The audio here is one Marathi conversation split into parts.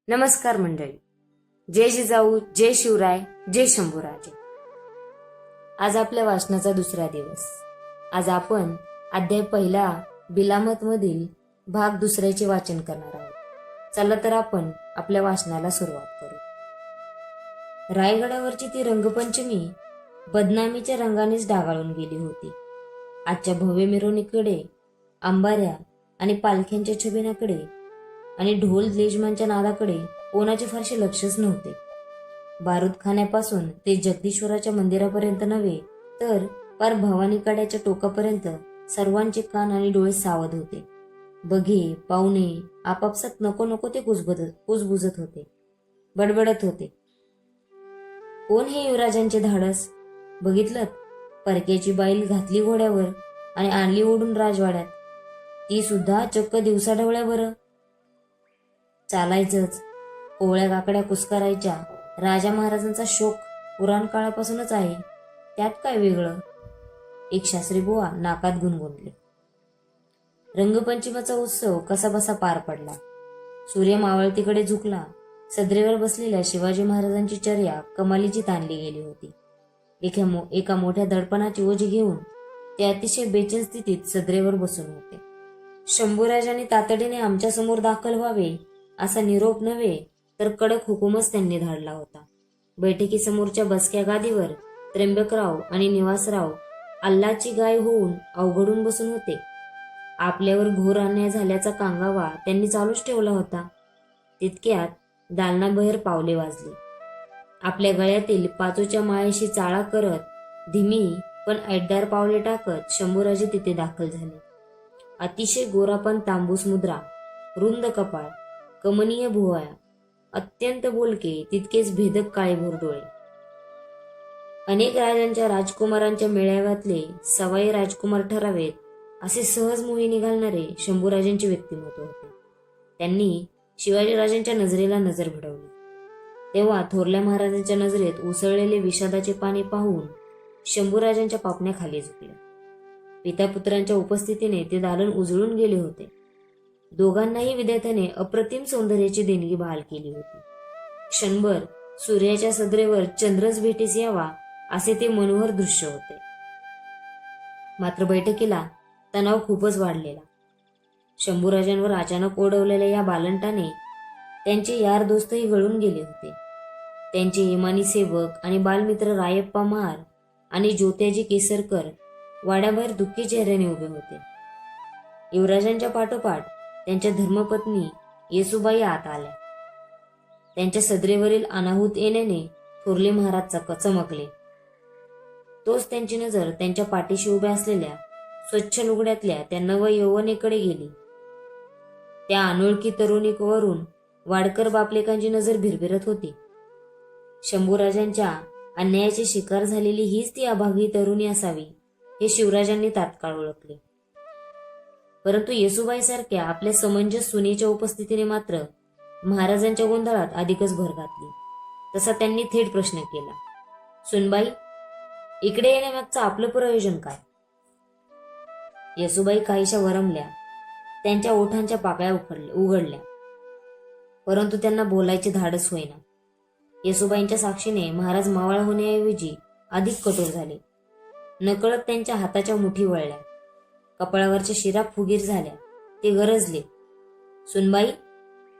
नमस्कार मंडळी. जय जिजाऊ, जय शिवराय, जय शंभूराजे. आज आपल्या वाचनाचा दुसरा दिवस. आज आपण अध्याय पहिला बिलामत मधील भाग दुसऱ्याचे वाचन करणार आहोत. चला तर आपण आपल्या वाचनाला सुरुवात करू. रायगडावरची ती रंगपंचमी बदनामीच्या रंगानेच डागाळून गेली होती. आजच्या भव्य मिरवणुकीकडे, अंबाऱ्या आणि पालख्यांच्या छबिनाकडे आणि ढोल लेजमांच्या नादाकडे कोणाचे फारसे लक्षच नव्हते. बारूदखान्यापासून ते जगदीश्वराच्या मंदिरापर्यंत नव्हे तर पार भवानीकड्याच्या टोकापर्यंत सर्वांचे कान आणि डोळे सावध होते. बघे पाहुणे आपापसात नको नको ते कुजबुजत होते, बडबडत होते. कोण हे युवराजांचे धाडस? बघितलं, परक्याची बाईल घातली घोड्यावर आणि आणली ओढून राजवाड्यात, ती सुद्धा चक्क दिवसा ढवळ्या. बरं चालायचंच, कोवळ्या काकड्या कुस्करायच्या. राजा महाराजांचा शोक पुराण काळापासूनच आहे, त्यात काय वेगळं? एक शास्त्री बुवा नाकात गुणगुणले. रंगपंचमीचा उत्सव कसाबसा पार पडला. सूर्य मावळतीकडे झुकला. सदरेवर बसलेल्या शिवाजी महाराजांची चर्या कमालीची ताणली गेली होती. एका मोठ्या दडपणाची ओझी घेऊन ते अतिशय बेचैन स्थितीत सदरेवर बसून होते. शंभूराजांनी तातडीने आमच्या समोर दाखल व्हावे असा निरोप नव्हे तर कडक हुकूमच त्यांनी धाडला होता. बैठकीसमोरच्या बसक्या गादीवर त्र्यंबकराव आणि निवासराव अल्लाची गाय होऊन अवघडून बसून होते. आपल्यावर घोर अन्याय झाल्याचा कांगावा त्यांनी चालूच ठेवला होता. तितक्यात दालनाबाहेर पावले वाजली. आपल्या गळ्यातील पाचूच्या माळेशी चाळा करत धीमी पण ऐटदार पावले टाकत शंभूराजे तिथे दाखल झाले. अतिशय गोरापान तांबूस मुद्रा, रुंद कपाळ, कमनीय भुवया, अत्यंत बोलके तितकेच भेदक काळेभोर डोळे. अनेक राजांच्या राजकुमारांच्या मेळाव्यातले सवाई राजकुमार ठरावेत असे सहज मोहिनी घालणारे शंभूराजांचे व्यक्तिमत्व होते. त्यांनी शिवाजीराजांच्या नजरेला नजर भिडवली. तेव्हा थोरल्या महाराजांच्या नजरेत उसळलेले विषादाचे पाणी पाहून शंभूराजांच्या पापण्या खाली झुकल्या. पितापुत्रांच्या उपस्थितीने ते दालन उजळून गेले होते. दोघांनाही विद्यार्थ्याने अप्रतिम सौंदर्याची देणगी बहाल केली होती. क्षणभर सूर्याच्या सदरेवर चंद्रच भेटीस यावा असे ते मनोहर दृश्य होते. मात्र बैठकीला तणाव खूपच वाढलेला. शंभूराजांवर अचानक ओढवलेल्या या बालंटाने त्यांचे यार दोस्तही गळून गेले होते. त्यांचे इमानी सेवक आणि बालमित्र रायप्पा महार आणि ज्योत्याजी केसरकर वाड्याबाहेर दुःखी चेहऱ्याने उभे होते. युवराजांच्या पाठोपाठ त्यांच्या धर्मपत्नी येसूबाई आत आल्या. त्यांच्या सदरेवरील अनाहूत येण्याने थोरले महाराज चमकले. तोच त्यांची नजर त्यांच्या पाठीशी उभ्या असलेल्या स्वच्छ लुगड्यातल्या त्या नव यौवनेकडे गेली. त्या अनोळखी तरुणीवरून वाडकर बापलेकांची नजर भिरभिरत होती. शंभूराजांच्या अन्यायाची शिकार झालेली हीच ती अभागी तरुणी असावी हे शिवराजांनी तात्काळ ओळखले. परंतु येसूबाईसारख्या आपल्या समंजस सुनेच्या उपस्थितीने मात्र महाराजांच्या गोंधळात अधिकच भर घातली. तसा त्यांनी थेट प्रश्न केला, सुनबाई, इकडे येण्यामागचं आपलं प्रयोजन काय? येसूबाई काहीशा वरमल्या. त्यांच्या ओठांच्या पाकळ्या उघडल्या, परंतु त्यांना बोलायचे धाडस होईना. येसूबाईंच्या साक्षीने महाराज मावळ होण्याऐवजी अधिक कठोर झाले. नकळत त्यांच्या हाताच्या मुठी वळल्या. कपाळावरच्या शिरा फुगीर झाल्या. ते गरजले, सुनबाई,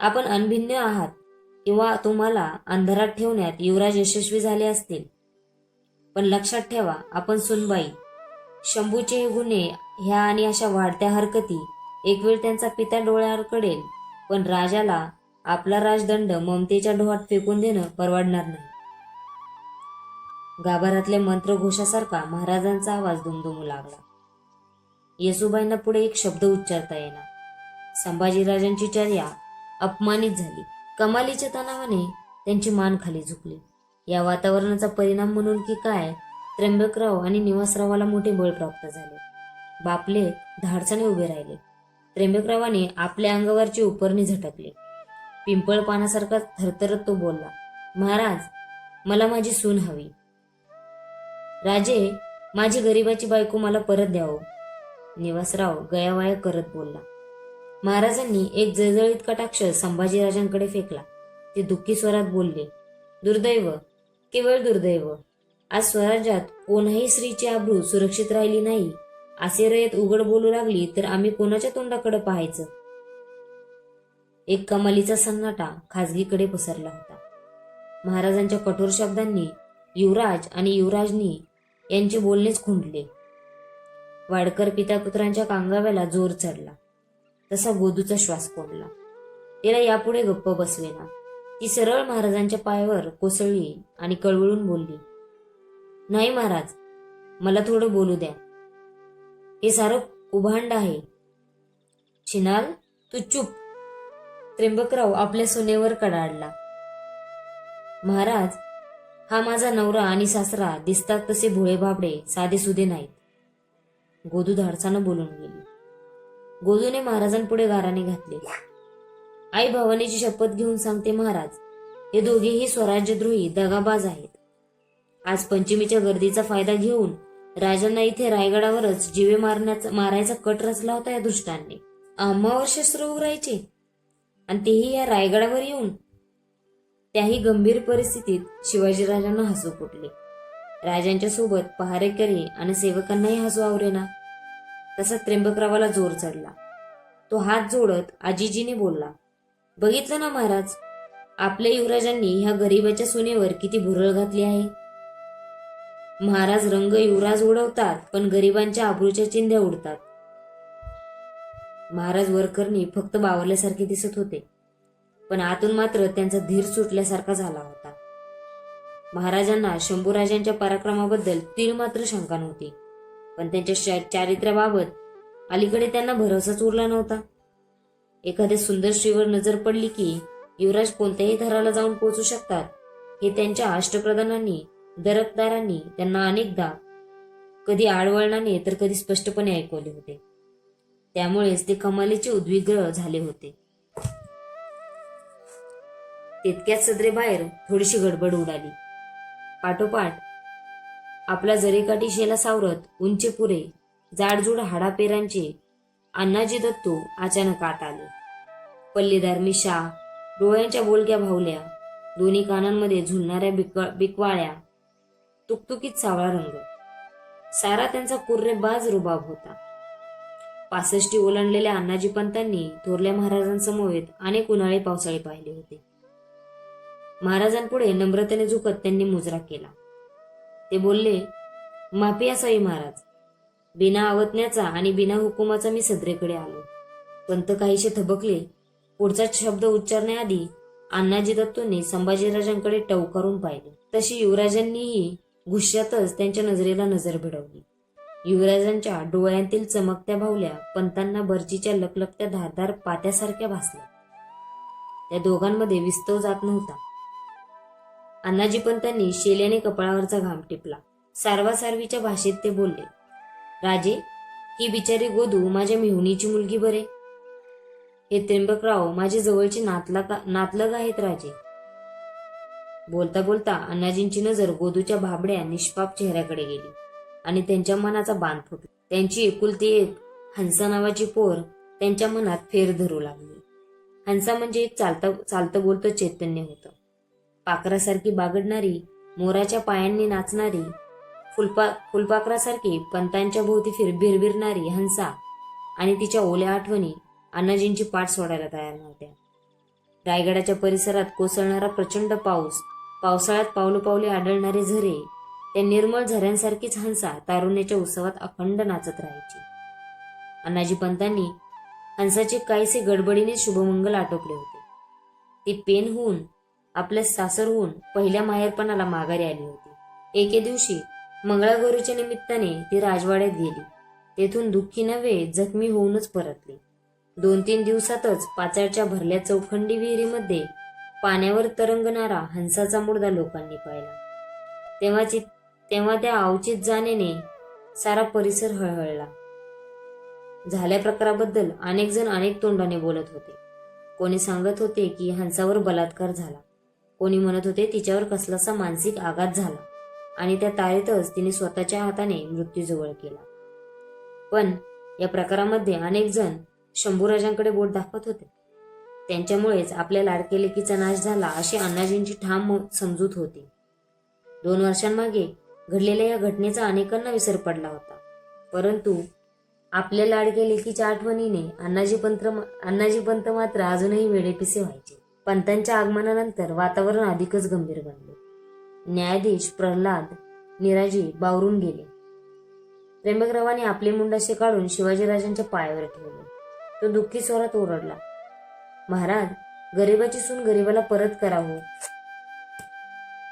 आपण अनभिज्ञ आहात किंवा तुम्हाला अंधारात ठेवण्यात युवराज यशस्वी झाले असतील, पण लक्षात ठेवा, आपण सुनबाई. शंभूचे हे गुन्हे ह्या आणि अशा वाढत्या हरकती एक वेळ त्यांचा पिता डोळ्यावर कडेल, पण राजाला आपला राजदंड ममतेच्या डोहात फेकून देणं परवडणार नाही. गाभारातल्या मंत्रघोषासारखा महाराजांचा आवाज दुमदुमू लागला. येसूबाईंना पुढे एक शब्द उच्चारता येणार. संभाजीराजांची चर्या अपमानित झाली. कमालीच्या तणावाने त्यांची मान खाली झुकली. या वातावरणाचा परिणाम म्हणून की काय, त्र्यंबकराव आणि निवासरावाला मोठे बळ प्राप्त झाले. बापले धाडसाने उभे राहिले. त्र्यंबकरावाने आपल्या अंगावरची उपरणी झटकली. पिंपळ पानासारखा थरथरत तो बोलला, महाराज, मला माझी सून हवी. राजे, माझी गरीबाची बायको मला परत द्यावं. निवासराव गयावया करत बोलला. महाराजांनी एक जळजळीत कटाक्ष संभाजीराजांकडे फेकला. ते दुःखी स्वरात बोलले, दुर्दैव, केवळ दुर्दैव. आज स्वराज्यात कोणाही स्त्रीची आबरू सुरक्षित राहिली नाही असे रयत उघड बोलू लागली तर आम्ही कोणाच्या तोंडाकडे पाहायचं. एक कमालीचा सन्नाटा खाजगीकडे पसरला होता. महाराजांच्या कठोर शब्दांनी युवराज आणि युवराजनी यांचे बोलणेच खुंटले. वाडकर पितापुत्रांच्या कांगाव्याला जोर चढला. तसा गोदूचा श्वास कोंडला. तिला यापुढे गप्प बसवेना. ती सरळ महाराजांच्या पायावर कोसळली आणि कळवळून बोलली, नाही महाराज, मला थोडं बोलू द्या. हे सारं कुभांड आहे. छिनाल, तू चुप. त्र्यंबकराव आपल्या सुनेवर कडाडला. महाराज, हा माझा नवरा आणि सासरा दिसतात तसे भोळे बाबडे साधेसुधे नाहीत. गोदू धाडसानं बोलून गेली. गोदूने महाराजांपुढे गाराने घातले, आई भवानीची शपथ घेऊन सांगते महाराज, हे दोघेही स्वराज्यद्रोही दगाबाज आहेत. आज पंचमीच्या गर्दीचा फायदा घेऊन राजांना इथे रायगडावरच जीवे मारायचा कट रचला होता या दुष्टांनी. आम्हावर शस्त्र उघडायचे आणि तेही या रायगडावर येऊन. त्याही गंभीर परिस्थितीत शिवाजीराजांना हसू फुटले. राजांच्या सोबत पहारेकरी आणि सेवकांनाही हसू आवरेना. तसा त्र्यंबकरावाला जोर चढला. तो हात जोडत आजीजीने बोलला, बघितलं ना महाराज, आपल्या युवराजांनी ह्या गरीबाच्या सुनेवर किती भुरळ घातली आहे. महाराज रंग युवराज उडवतात पण गरिबांच्या आबरूच्या चिंध्या उडतात. महाराज वरकरणी फक्त बावरल्यासारखे दिसत होते, पण आतून मात्र त्यांचा धीर सुटल्यासारखा झाला होता. महाराजांना शंभूराजांच्या पराक्रमाबद्दल तीळ मात्र शंका नव्हती, पण त्यांच्या चारित्र्याबाबत अलीकडे त्यांना भरोसाच उरला नव्हता. एखाद्या सुंदर स्त्रीवर नजर पडली की युवराज कोणत्याही थराला जाऊन पोहोचू शकतात हे त्यांच्या अष्टप्रधानांनी दरकदारांनी त्यांना अनेकदा, कधी आडवळणाने तर कधी स्पष्टपणे ऐकवले होते. त्यामुळेच ते कमालीचे उद्विग्न झाले होते. तितक्यात सदरेबाहेर थोडीशी गडबड उडाली. पाठोपाठ आपला जरीकाठी शेला सावरत उंचे पुरे जाडजूड हाडापेरांचे अण्णाजी दत्तू अचानक आत आले. पल्लेदार मिशा, डोळ्यांच्या बोलक्या भावल्या, दोन्ही कानांमध्ये झुलणाऱ्या बिकवाळ्या, तुकतुकीत सावळा रंग, सारा त्यांचा कुर्रेबाज रुबाब होता. 65 ओलांडलेल्या अण्णाजी पंतांनी थोरल्या महाराजांसमवेत अनेक उन्हाळे पावसाळे पाहिले होते. महाराजांपुढे नम्रतेने झुकत त्यांनी मुजरा केला. ते बोलले, माफी असावी महाराज, बिना आवतण्याचा आणि बिना हुकुमाचा मी सदरेकडे आलो. पंत काहीशे थबकले. पुढचा शब्द उच्चारण्याआधी अण्णाजी दत्तूंनी संभाजीराजांकडे टवकारून पाहिले. तशी युवराजांनीही गुस्स्यातच त्यांच्या नजरेला नजर भिडवली. युवराजांच्या डोळ्यांतील चमकत्या भावल्या पंतांना बर्चीच्या लकलकत्या धारदार पात्यासारख्या भासल्या. त्या दोघांमध्ये विस्तव जात नव्हता. अण्णाजी पंतांनी शेल्याने कपाळावरचा घाम टिपला. सारवासारवीच्या भाषेत ते बोलले, राजे, ही बिचारी गोदू माझ्या मेहुणीची मुलगी बरे. हे त्र्यंबकराव माझे जवळचे नातलग आहेत राजे. बोलता बोलता अण्णाजींची नजर गोदूच्या भाबड्या निष्पाप चेहऱ्याकडे गेली आणि त्यांच्या मनाचा बांध फुटला. त्यांची एकुलती एक हंसा नावाची पोर त्यांच्या मनात फेर धरू लागली. हंसा म्हणजे एक चालतं बोलतं चैतन्य होतं. पाखरासारखी बागडणारी, मोराच्या पायांनी नाचणारी, फुलपाखरासारखी पंतांच्या भोवती बिरबिरणारी हंसा आणि तिच्या ओल्या आठवणी अण्णाजींची पाठ सोडायला तयार नव्हत्या. रायगडाच्या परिसरात कोसळणारा प्रचंड पाऊस, पावसाळ्यात पावलोपावले आढळणारे झरे, त्या निर्मळ झऱ्यांसारखीच हंसा तारुण्याच्या उत्सवात अखंड नाचत राहायची. अण्णाजी पंतांनी हंसाचे काहीसे गडबडीने शुभमंगल आटोपले होते. ती पेन होऊन, आपल्या सासरहून पहिल्या माहेरपणाला माघारी आली होती. एके दिवशी मंगळागौरीच्या निमित्ताने ती राजवाड्यात गेली. तेथून दुःखी नव्हे जखमी होऊनच परतली. 2-3 दिवसातच पाचाडच्या भरल्या चौखंडी विहिरीमध्ये पाण्यावर तरंगणारा हंसाचा मुर्दा लोकांनी पाहिला. तेव्हा त्या अवचित जाणेने सारा परिसर हळहळला. झाल्या प्रकाराबद्दल अनेक जण अनेक तोंडाने बोलत होते. कोणी सांगत होते की हंसावर बलात्कार झाला, कोणी म्हणत होते तिच्यावर कसलासा मानसिक आघात झाला आणि त्या तारेतच तिने स्वतःच्या हाताने मृत्यूजवळ केला. पण या प्रकारामध्ये अनेक जण शंभूराजांकडे बोट दाखवत होते. त्यांच्यामुळेच आपल्या लाडके लेकीचा नाश झाला अशी अण्णाजींची ठाम समजूत होती. 2 वर्षांमागे घडलेल्या या घटनेचा अनेकांना विसर पडला होता. परंतु आपल्या लाडक्या लेकीच्या आठवणीने अण्णाजी पंत मात्र अजूनही वेडेपिसे व्हायचे. पंतांच्या आगमनानंतर वातावरण अधिकच गंभीर बनले. न्यायाधीश प्रल्हाद निराजी बावरून गेले. त्र्यंबकरावांनी आपले मुंडासे काढून शिवाजीराजांच्या पायावर ठेवले. तो दुःखी स्वरात ओरडला, महाराज, गरीबाची सून गरीबाला परत करावं.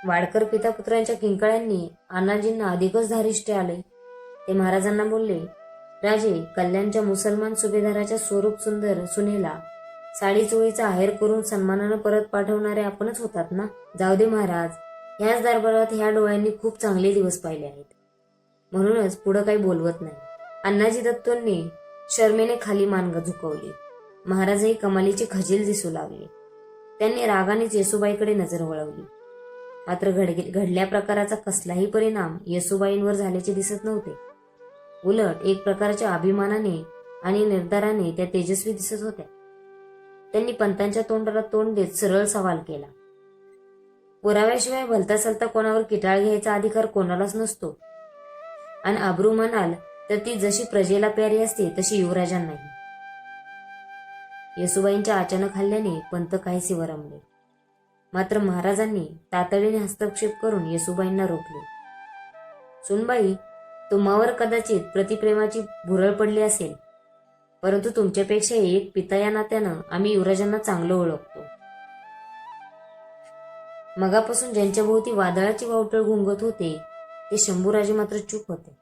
वाडकर पिता पुत्रांच्या किंकाळ्यांनी अण्णाजींना अधिकच धारिष्ट्य आले. ते महाराजांना बोलले, राजे, कल्याणच्या मुसलमान सुभेदाराच्या स्वरूप सुंदर सुनेला साडी चोळीचा आहेर करून सन्मानानं परत पाठवणारे आपणच होतात ना. जाऊ दे महाराज, ह्याच दरबारात ह्या डोळ्यांनी खूप चांगले दिवस पाहिले आहेत, म्हणूनच पुढं काही बोलवत नाही. अण्णाजी दत्तोंनी शर्मेने खाली मान झुकवली. महाराजही कमालीचे खजील दिसू लागले. त्यांनी रागानेच येसूबाईकडे नजर वळवली. मात्र घडल्या प्रकाराचा कसलाही परिणाम येसूबाईंवर झाल्याचे दिसत नव्हते. उलट एक प्रकारच्या अभिमानाने आणि निर्धाराने त्या तेजस्वी दिसत होत्या. त्यांनी पंतांच्या तोंडाला तोंड देत सरळ सवाल केला, पुराव्याशिवाय भलता सलता कोणावर किटाळ घ्यायचा अधिकार कोणालाच नसतो, आणि अब्रू म्हणाल तर ती जशी प्रजेला प्यारी असते तशी युवराजांनाही. येसूबाईंच्या अचानक हल्ल्याने पंत काहीसे वरमले. मात्र महाराजांनी तातडीने हस्तक्षेप करून येसूबाईंना रोखले. सुनबाई, तुम्हावर कदाचित प्रतिप्रेमाची भुरळ पडली असेल, परंतु तुमच्यापेक्षा एक पिता या नात्यानं आम्ही युवराजांना चांगलं ओळखतो. मगापासून ज्यांच्या भोवती वादळाची वावटळ घुंगत होते ते शंभूराजे मात्र चूप होते.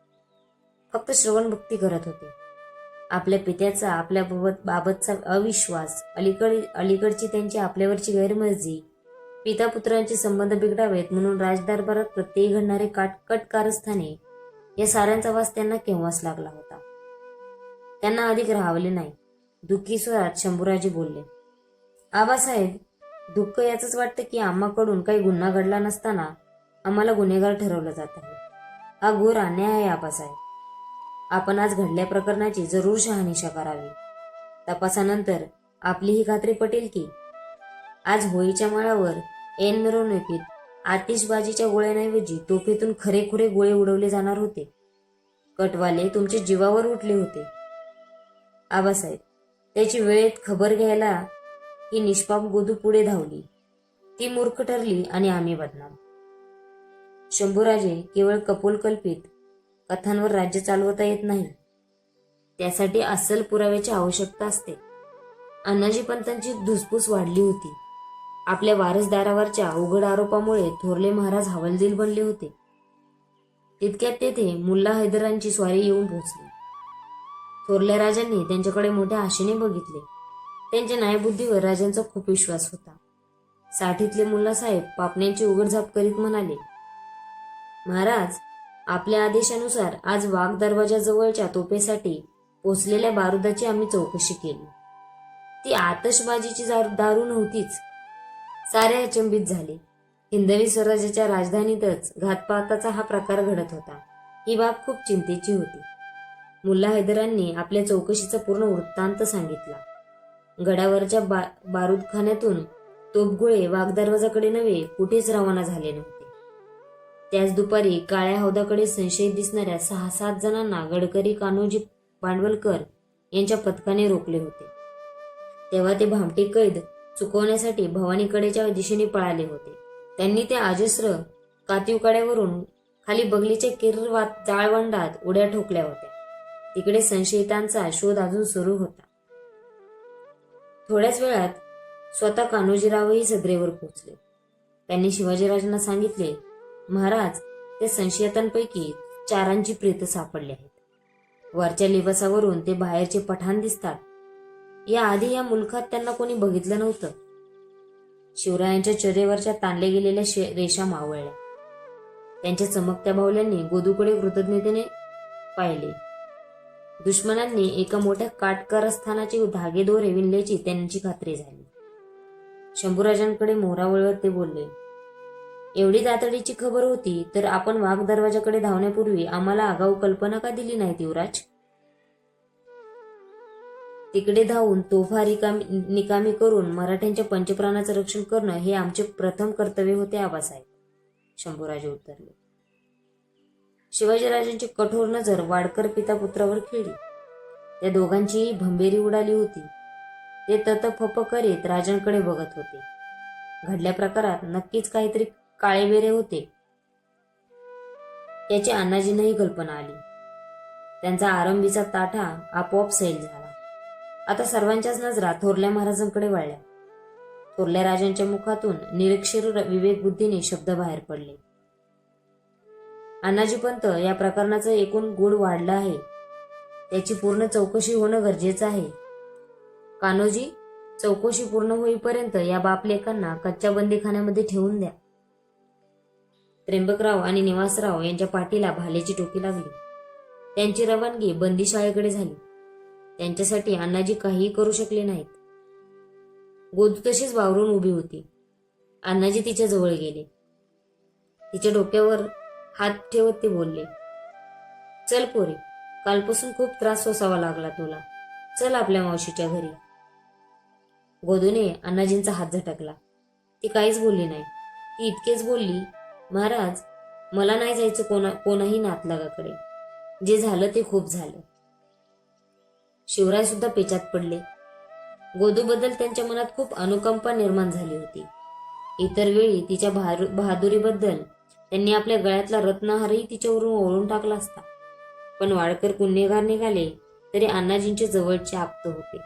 फक्त श्रवण भक्ती करत होते. आपल्या पित्याचा आपल्या बाबतचा अविश्वास, अलीकडची त्यांची आपल्यावरची गैरमर्जी, पिता पुत्रांचे संबंध बिघडावेत म्हणून राजदरबारात प्रत्येकी घडणारे काटकट कारस्थाने, या साऱ्यांचा वास त्यांना केव्हाच लागला होता. त्यांना अधिक राहावले नाही. दुःखी स्वरात शंभूराजे बोलले, आबासाहेब, दुःख याचंच वाटतं की आम्हाकडून काही गुन्हा घडला नसताना आम्हाला गुन्हेगार ठरवलं जात आहे. हा घोर अन्याय आहे आबासाहेब. आपण आज घडल्या प्रकरणाची जरूर शहानिशा करावी. तपासानंतर आपली ही खात्री पटेल की आज होळीच्या माळावर ऐन मिरवणुकीत आतिषबाजीच्या गोळ्यांऐवजी तोफेतून खरेखुरे गोळे उडवले जाणार होते. कटवाले तुमच्या जीवावर उठले होते. आबासाहेब, त्याची वेळेत खबर घ्यायला ही निष्पाप गोदू पुढे धावली. ती मूर्ख ठरली आणि आम्ही बदनाम. शंभूराजे, केवळ कपोलकल्पित कथांवर राज्य चालवता येत नाही. त्यासाठी अस्सल पुराव्याची आवश्यकता असते. अण्णाजी पंतांची धुसफूस वाढली होती. आपल्या वारसदारावरच्या उघड आरोपामुळे थोरले महाराज हवालदिल बनले होते. तितक्यात तेथे मुल्ला हैदरांची स्वारी येऊन पोहोचली. थोरल्या राजांनी त्यांच्याकडे मोठ्या आशेने बघितले. त्यांच्या न्यायबुद्धीवर राजांचा खूप विश्वास होता. साठीतले मुल्लासाहेब पापण्यांची उघडझाप करीत म्हणाले, महाराज, आपल्या आदेशानुसार आज वाघ दरवाजाजवळच्या तोफेसाठी पोचलेल्या बारुदाची आम्ही चौकशी केली. ती आतषबाजीची दारू नव्हतीच. सारे अचंबित झाले. हिंदवी स्वराज्याच्या राजधानीतच घातपाताचा हा प्रकार घडत होता. ही बाब खूप चिंतेची होती. मुल्ला हैदरांनी आपल्या चौकशीचा पूर्ण वृत्तांत सांगितला. गडावरच्या बारूदखान्यातून तोफगोळे वाघ दरवाजाकडे नव्हे कुठेच रवाना झाले नव्हते. त्याच दुपारी काळ्या हौदाकडे संशयित दिसणाऱ्या 6-7 जणांना गडकरी कान्होजी भांडवलकर यांच्या पथकाने रोखले होते. तेव्हा ते भामटे कैद चुकवण्यासाठी भवानीकडेच्या दिशेने पळाले होते. त्यांनी त्या अजस्र कातीवकड्यावरून खाली बगलीच्या किर्र जाळवंडात उड्या ठोकल्या होत्या. तिकडे संशयितांचा शोध अजून सुरू होता. थोड्याच वेळात स्वतः कान्होजीरावही सदरेवर पोहोचले. त्यांनी शिवाजीराजांना सांगितले, महाराज, त्या संशयितांपैकी 4 प्रेत सापडली आहेत. वरच्या लिबासावरून ते बाहेरचे पठाण दिसतात. या आधी या मुलखात त्यांना कोणी बघितलं नव्हतं. शिवरायांच्या चेहऱ्यावरच्या ताणल्या गेलेल्या रेषा मावळल्या. त्यांच्या चमकत्या बाहुल्यांनी गोदूकडे कृतज्ञतेने पाहिले. दुश्मनांनी एका मोठ्या काटकारस्थानाचे धागेदोरे विणल्याची त्यांची खात्री झाली. शंभूराजांकडे मोहरा वळवत ते बोलले, एवढी तातडीची खबर होती तर आपण वाघ दरवाजाकडे धावण्यापूर्वी आम्हाला आगाऊ कल्पना का दिली नाही युवराज? तिकडे धावून तोफा निकामी करून मराठ्यांच्या पंचप्राणाचं रक्षण करणं हे आमचे प्रथम कर्तव्य होते आबासाहेब, शंभूराजे उत्तरले. शिवाजीराजांची कठोर नजर वाडकर पिता पुत्रावर खेळली. त्या दोघांचीही भंबेरी उडाली होती. ते ततफप करीत राजांकडे बघत होते. घडल्या प्रकारात नक्कीच काहीतरी काळेबेरे होते याची अण्णाजींनाही कल्पना आली. त्यांचा आरंभीचा ताठा आपोआप सैल झाला. आता सर्वांच्याच नजरा थोरल्या महाराजांकडे वळल्या. थोरल्या राजांच्या मुखातून निरीक्षर विवेकबुद्धीने शब्द बाहेर पडले. अण्णाजी पंत, या प्रकरणाचं एकूण गूढ वाढलं आहे. त्याची पूर्ण चौकशी होणं गरजेचं आहे. कान्होजी, चौकशी पूर्ण होईपर्यंत या बापलेकांना कच्च्या बंदीखान्यामध्ये ठेवून द्या. त्र्यंबकराव आणि निवासराव यांच्या पाठीला भाल्याची टोपी लागली. त्यांची रवानगी बंदीशाळेकडे झाली. त्यांच्यासाठी अण्णाजी काहीही करू शकले नाहीत. गोदू तशीच वावरून उभी होती. अण्णाजी तिच्या जवळ गेले. तिच्या डोक्यावर हात ठेवत ते बोलले, चल पोरे, कालपासून खूप त्रास सोसावा लागला तुला. चल आपल्या मावशीच्या घरी. गोदूने अण्णाजींचा हात झटकला. ती काहीच बोलली नाही. ती इतकेच बोलली, महाराज, मला नाही जायचं कोणाही नातलगाकडे. जे झालं ते खूप झालं. शिवराय सुद्धा पेचात पडले. गोदूबद्दल त्यांच्या मनात खूप अनुकंपा निर्माण झाली होती. इतर वेळी तिच्या बहादुरीबद्दल त्यांनी आपल्या गळ्यातला रत्नहारही तिच्यावरून ओळून टाकला असता. पण वाडकर गुन्हेगार निघाले तरी अण्णाजींचे जवळचे आप्त होते.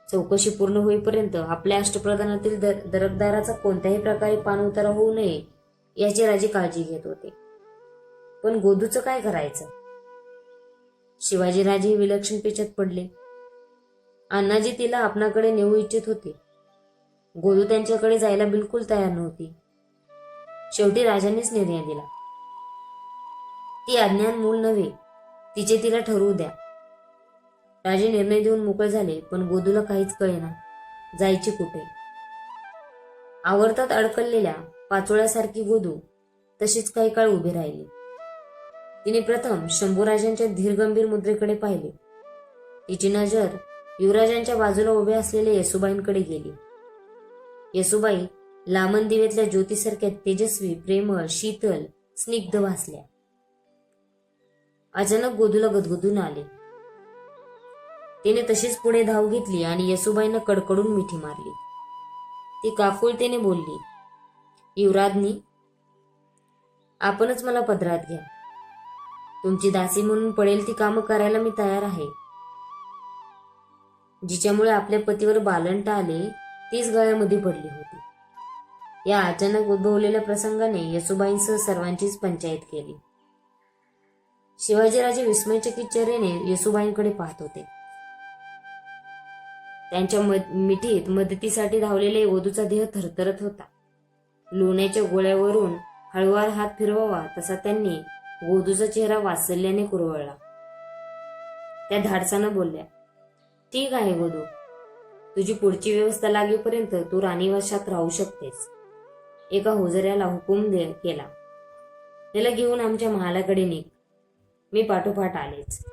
चौकशी पूर्ण होईपर्यंत आपल्या अष्टप्रधानातील दरकदाराचा कोणत्याही प्रकारे पाणउतारा होऊ नये याची राजे काळजी घेत होते. पण गोदूचं काय करायचं? शिवाजीराजे विलक्षण पेचात पडले. अण्णाजी तिला आपणाकडे नेऊ इच्छित होते. गोदू त्यांच्याकडे जायला बिलकुल तयार नव्हती. शेवटी राजांनीच निर्णय दिला. ती अज्ञान मूल नव्हे, तिचे तिला ठरवू द्या. राजे निर्णय देऊन मोकळे झाले. पण गोदूला काहीच कळेना जायचे कुठे. आवर्तात अडकलेल्या पाचोळ्यासारखी गोदू तशीच काही काळ उभी राहिली. तिने प्रथम शंभूराजांच्या धीरगंभीर मुद्रेकडे पाहिले. तिची नजर युवराजांच्या बाजूला उभ्या असलेल्या येसुबाईंकडे गेली. येसुबाई लामण दिवेतल्या ज्योतीसारख्या तेजस्वी, प्रेमळ, शीतल, स्निग्ध भासल्या. अचानक गोदूला गदगदून आले. तिने तशीच पुढे धाव घेतली आणि येसुबाईंना कडकडून मिठी मारली. ती काकुळतेने बोलली, युवराजनी, आपणच मला पदरात घ्या. तुमची दासी म्हणून पडेल ती कामं करायला मी तयार आहे. जिच्यामुळे आपल्या पतीवर बालंट आले तीच गळ्यामध्ये पडली होती. या अचानक उद्भवलेल्या प्रसंगाने येसुबाईंसह सर्वांचीच पंचायत केली. शिवाजीराजे विस्मयचकित चेहऱ्याने येसुबाईंकडे पाहत होते. त्यांच्या मिठीत मदतीसाठी धावलेल्या गोदूचा देह थरथरत होता. लोण्याच्या गोळ्यावरून हळुवार हात फिरवावा तसा त्यांनी गोदूचा चेहरा वात्सल्याने कुरवळला. त्या धाडसानं बोलल्या, ठीक आहे गोदू, तुझी पुढची व्यवस्था लागेपर्यंत तू राणीवासात राहू शकतेस. एका हुजऱ्याला हुकूम केला, त्याला घेऊन आमच्या महालाकडे निघ. मी पाठोपाठ आलेच.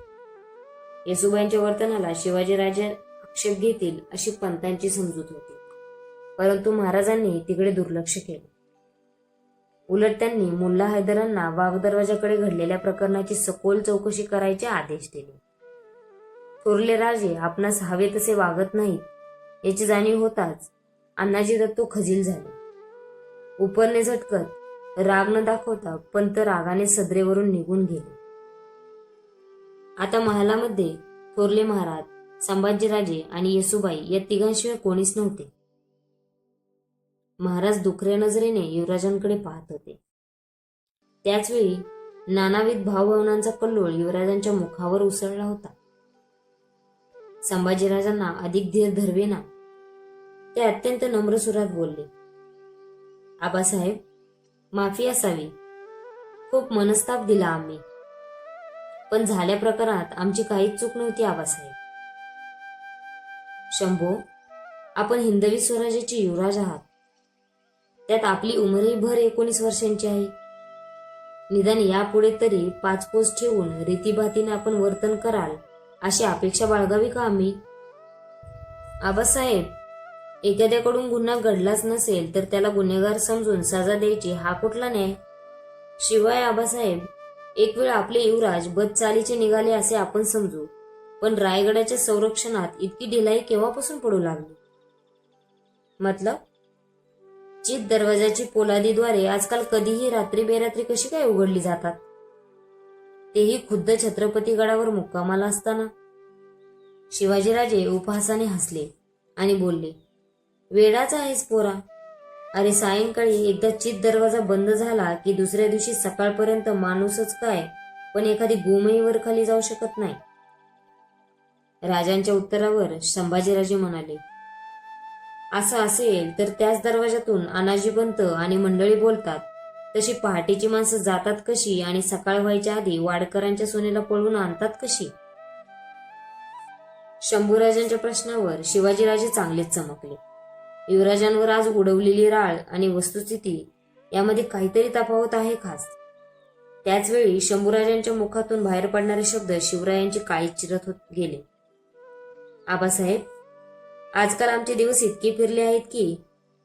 येसुबाईंच्या वर्तनाला शिवाजीराजे आक्षेप घेतील अशी पंतांची समजूत होती. परंतु महाराजांनी तिकडे दुर्लक्ष केले. उलट त्यांनी मुल्ला हैदरांना वाघ दरवाजाकडे घडलेल्या प्रकरणाची सखोल चौकशी करायचे आदेश दिले. थोरले राजे आपणास हवे तसे वागत नाहीत याची जाणीव होताच अण्णाजी दत्तो खजील झाले. उपरने झटकत राग न दाखवता पंत रागाने सदरेवरून निघून गेले. आता महालामध्ये थोरले महाराज, संभाजीराजे आणि येसुबाई या तिघांशिवाय कोणीच नव्हते. महाराज दुखऱ्या नजरेने युवराजांकडे पाहत होते. त्याचवेळी नानाविध भावभावनांचा कल्लोळ युवराजांच्या मुखावर उसळला होता. संभाजीराजांना अधिक धीर धरवेना ते अत्यंत नम्र सुरात बोलले, आबासाहेब, माफी असावी. खूप मनस्ताप दिला आम्ही, पण झाल्या प्रकारात आमची काहीच चूक नव्हती आबासाहेब. शंभो, आपण हिंदवी स्वराज्याचे युवराज आहात. त्यात आपली उमरही भर 19 वर्षांची आहे. निदान यापुढे तरी 5 कोस ठेवून रीतीभातीने आपण वर्तन कराल अशी अपेक्षा बाळगावी का आम्ही? आबासाहेब, एखाद्याकडून गुन्हा घडलाच नसेल तर त्याला गुन्हेगार समजून सजा द्यायची हा कुठला न्याय? शिवाय आबासाहेब, एक वेळ आपले युवराज बदचालीचे निघाले असे आपण समजू, पण रायगडाच्या संरक्षणात इतकी ढिलाई केव्हापासून पडू लागली? मतलब चित दरवाजाची पोलादीद्वारे आजकाल कधीही रात्री बेरात्री कशी काय उघडली जातात? तेही खुद्द छत्रपती गडावर मुक्कामाला असताना? शिवाजीराजे उपहासाने हसले आणि बोलले, वेडाच आहेस पोरा. अरे सायंकाळी एकदा चित दरवाजा बंद झाला की दुसऱ्या दिवशी सकाळपर्यंत माणूसच काय पण एखादी गोमही वर खाली जाऊ शकत नाही. राजांच्या उत्तरावर संभाजीराजे म्हणाले, असं असेल तर त्याच दरवाजातून अनाजीपंत आणि मंडळी बोलतात तशी पहाटेची माणसं जातात कशी आणि सकाळ व्हायच्या आधी वाडकरांच्या सोनेला पळवून आणतात कशी? शंभूराजांच्या प्रश्नावर शिवाजीराजे चांगलेच चमकले. युवराजांवर आज उडवलेली राळ आणि वस्तुस्थिती यामध्ये काहीतरी तफावत आहे खास. त्याचवेळी शंभूराजांच्या मुखातून बाहेर पडणारे शब्द शिवरायांची काळीच चिरत होत गेले. आबासाहेब, आजकाल आमचे दिवस इतके फिरले आहेत की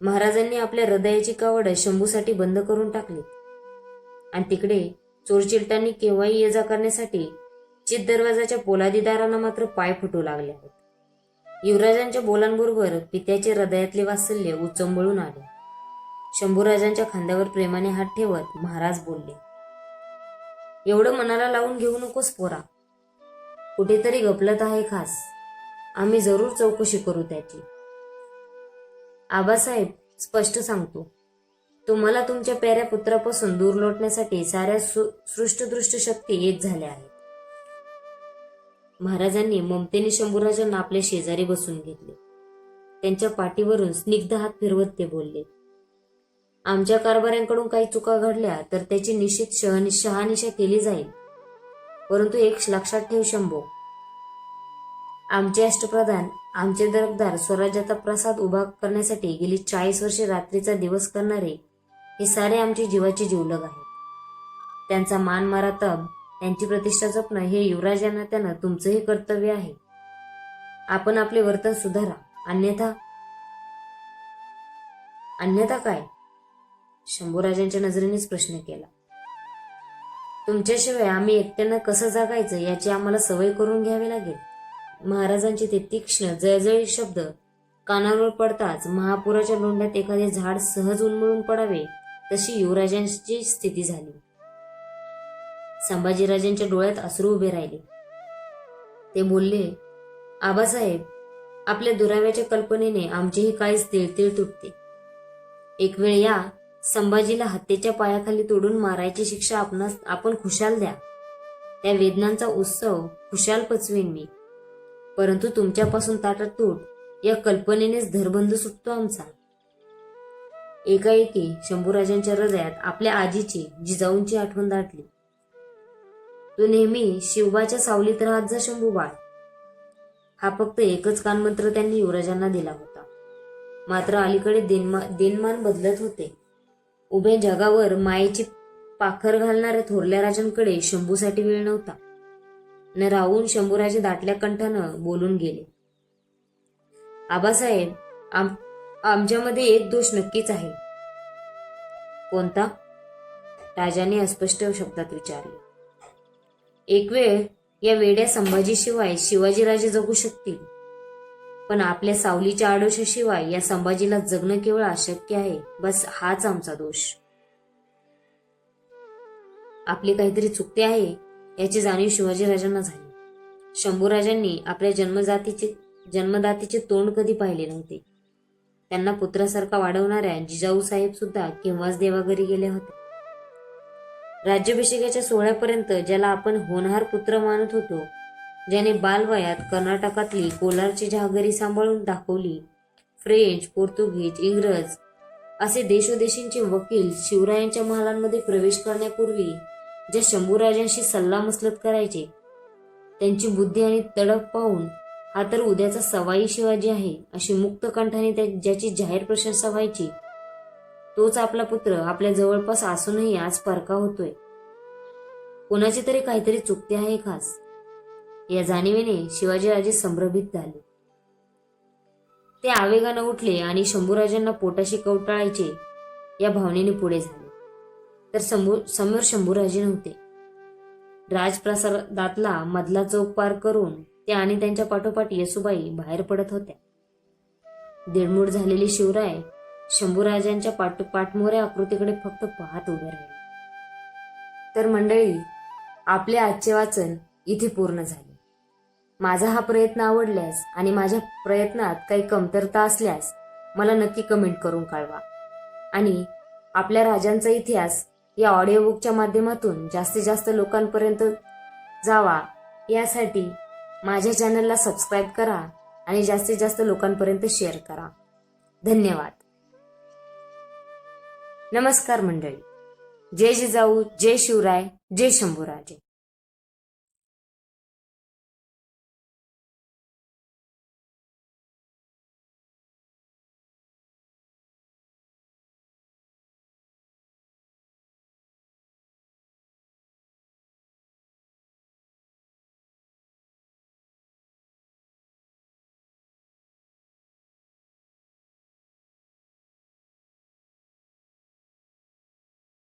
महाराजांनी आपल्या हृदयाची कावड शंभूसाठी बंद करून टाकली आणि तिकडे चोरचिलटांनी केव्हाही ये जा करण्यासाठी चित दरवाजाच्या पोलादी दारांना मात्र पाय फुटू लागले आहेत. युवराजांच्या बोलांबरोबर पित्याचे हृदयातले वात्सल्य उचंबळून आले. शंभूराजांच्या खांद्यावर प्रेमाने हात ठेवत महाराज बोलले, एवढं मनाला लावून घेऊ नकोस पोरा. कुठेतरी गपलत आहे खास. आम्ही जरूर चौकशी करू त्याची. आबासाहेब, स्पष्ट सांगतो, तुम्हाला तुमच्या प्याऱ्या पुत्रापासून दूर लोटण्यासाठी साऱ्या सृष्टदृष्ट शक्ती एक झाल्या आहेत. महाराजांनी ममतेने शंभूराजांना आपल्या शेजारी बसून घेतले. त्यांच्या पाठीवरून स्निग्ध हात फिरवत ते बोलले, आमच्या कारभाऱ्यांकडून काही चुका घडल्या तर त्याची निश्चित शहानिशा केली जाईल. परंतु एक लक्षात ठेव शंभो, आमचे अष्टप्रधान, आमचे दरकदार स्वराज्याचा प्रसाद उभा करण्यासाठी गेली 40 वर्षे रात्रीचा दिवस करणारे हे सारे आमचे जीवाचे जीवलग आहेत. त्यांचा मान मारातब, त्यांची प्रतिष्ठा जपणं हे युवराजांना त्यानं तुमचंही कर्तव्य आहे. आपण आपले वर्तन सुधारा, अन्यथा काय? शंभूराजांच्या नजरेनेच प्रश्न केला. तुमच्याशिवाय आम्ही एकट्यानं कसं जागायचं याची आम्हाला सवय करून घ्यावी लागेल. महाराजांचे ते तीक्ष्ण जळजळी शब्द कानावर पडताच महापुराच्या लोंढ्यात एखादे झाड सहज उन्मळून पडावे तशी युवराजांची स्थिती झाली. संभाजीराजांच्या डोळ्यात अश्रू उभे राहिले. ते बोलले, आबासाहेब, आपल्या दुराव्याच्या कल्पनेने आमचेही काळीच तिळतिळ तुटते. एक वेळ या संभाजीला हत्येच्या पायाखाली तोडून मारायची शिक्षा आपण खुशाल द्या. त्या वेदनांचा उत्सव खुशाल पचवीन मी. परंतु तुमच्यापासून ताटातूट या कल्पनेनेच धरबंद सुटतो आमचा. एकाएकी शंभूराजांच्या हृदयात आपल्या आजीची जिजाऊंची आठवण दाटली. तू नेहमी शिवबाच्या सावलीत राहत जा शंभू बाळ. हा फक्त एकच कानमंत्र त्यांनी युवराजांना दिला होता. मात्र अलीकडे दिनमान बदलत होते. उभ्या जगावर मायेची पाखर घालणाऱ्या थोरल्या राजांकडे शंभूसाठी वेळ नव्हता. न राहून शंभूराजे दाटल्या कंठानं बोलून गेले, आबासाहेब, आमच्यामध्ये एक दोष नक्कीच आहे. कोणता? राजाने अस्पष्ट शब्दात विचारले. एक वेळ या वेड्या संभाजीशिवाय शिवाजीराजे जगू शकतील, पण आपल्या सावलीच्या आडोशाशिवाय या संभाजीला जगणं केवळ अशक्य आहे. बस हाच आमचा दोष. आपली काहीतरी चुकते आहे याची जाणीव शिवाजीराजांना झाली. शंभूराजांनी आपल्या जन्मदातीचे तोंड कधी पाहिले नव्हते. त्यांना पुत्रासारखा वाढवणाऱ्या जिजाऊ साहेब सुद्धा केव्हाच देवाघरी गेले होते. राज्याभिषेकाच्या सोहळ्यापर्यंत ज्याला आपण होणहार पुत्र मानत होतो, ज्याने बालवयात कर्नाटकातली कोलारची जहागिरी सांभाळून दाखवली, फ्रेंच, पोर्तुगीज, इंग्रज असे देशोदेशींचे वकील शिवरायांच्या महालांमध्ये प्रवेश करण्यापूर्वी ज्या शंभूराजांशी सल्लामसलत करायचे, त्यांची बुद्धी आणि तडफ पाहून हा तर उद्याचा सवाई शिवाजी आहे अशी मुक्त कंठाने ज्याची जाहीर प्रशंसा व्हायची, तोच आपला पुत्र आपल्या जवळपास असूनही आज परका होतोय. कोणाची तरी काहीतरी चुकते आहे खास. या जाणीवेने शिवाजीराजे संभ्रमित झाले. ते आवेगानं उठले आणि शंभूराजांना पोटाशी कवटाळायचे या भावनेने पुढे झाले. तर समोर शंभूराजे नव्हते. राजप्रासादातला मधला चौक पार करून ते आणि त्यांच्या पाठोपाठ येसुबाई बाहेर पडत होत्या. दीडमूड झालेले शिवराय शंभूराजांच्या पाठमोऱ्या आकृतीकडे फक्त पाहत उभे राहिले. तर मंडळी, आपले आजचे वाचन इथे पूर्ण झाले. माझा हा प्रयत्न आवडल्यास आणि माझ्या प्रयत्नात काही कमतरता असल्यास मला नक्की कमेंट करून कळवा. आणि आपल्या राजांचा इतिहास या ऑडिओ बुकच्या माध्यमातून जास्तीत जास्त लोकांपर्यंत जावा यासाठी माझ्या चॅनलला सबस्क्राईब करा आणि जास्तीत जास्त लोकांपर्यंत शेअर करा. धन्यवाद. नमस्कार मंडळी. जय जिजाऊ, जय शिवराय, जय शंभूराजे.